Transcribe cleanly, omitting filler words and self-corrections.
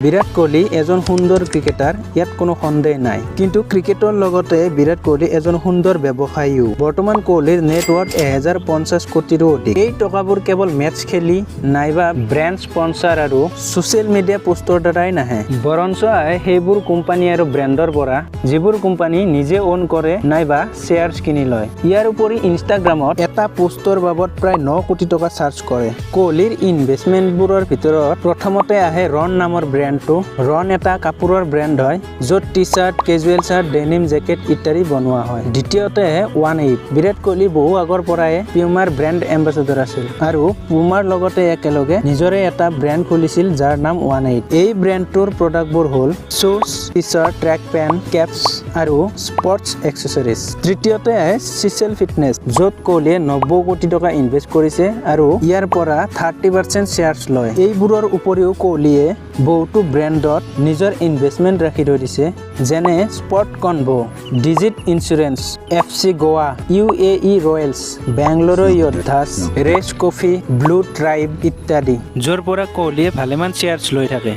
বিৰাট কোহলি এজন সুন্দৰ ক্ৰিকেটাৰ, ইয়াত কোনো সন্দেহ নাই। কিন্তু ক্ৰিকেটৰ লগতে বিৰাট কোহলি এজন সুন্দৰ ব্যৱসায়ীও। বৰ্তমান কোহলিৰ নেটৱৰ্থ 1050 কোটিৰো অধিক। এই টকাবোৰ কেৱল মেটচ খেলি নাইবা ব্ৰেণ্ড স্পন্সৰ আৰু ছ'চিয়েল মিডিয়া পোষ্টৰ দ্বাৰাই নাহে, বৰঞ্চ সেইবোৰ কোম্পানী আৰু ব্ৰেণ্ডৰ পৰা, যিবোৰ কোম্পানী নিজে অন কৰে নাইবা শ্বেয়াৰ্ছ কিনি লয়। ইয়াৰ উপৰি ইনষ্টাগ্ৰামত এটা পোষ্টৰ বাবদ প্ৰায় 9 কোটি টকা চাৰ্জ কৰে। কোহলিৰ ইনভেষ্টমেণ্টবোৰৰ ভিতৰত প্ৰথমতে আহে ৰন নামৰ ব্ৰেণ্ড। ৰন এটা কাপোৰৰ ব্ৰেণ্ড হয়, য'ত T-shirt, casual shirt, denim jacket ইত্যাদি বনোৱা হয়। দ্বিতীয়তে 18 বিৰাট কোহলি বহু আগৰ পৰাই পিউমাৰ ব্ৰেণ্ড এম্বাছাডৰ আছিল আৰু পুমাৰ লগতে একেলগে নিজৰে এটা ব্ৰেণ্ড খুলিছিল যাৰ নাম 18। এই ব্ৰেণ্ডটোৰ প্ৰডাক্টবোৰ হ'ল শ্বুজ, টি-চাৰ্ট, ট্ৰেক পেণ্ট, কেপছ আৰু স্পৰ্টছ এক্সেসৰিজ। তৃতীয়তে চিচেল ফিটনেছ, য'ত কোহলিয়ে 90 কোটি টকা ইনভেষ্ট কৰিছে আৰু ইয়াৰ পৰা 30% শ্বেয়াৰ্ছ লয়। এইবোৰৰ উপৰিও কোহলিয়ে বহুতো ব্ৰেণ্ডত নিজৰ ইনভেষ্টমেণ্ট ৰাখি থৈ দিছে, যেনে স্পট কনভো, Digit Insurance, FC Goa, UAE Royals, Bengaluru Yoddhas, ৰেচ কফি, ব্লু ট্ৰাইব ইত্যাদি, য'ৰ পৰা কোহলিয়ে ভালেমান শ্বেয়াৰ্ছ লৈ থাকে।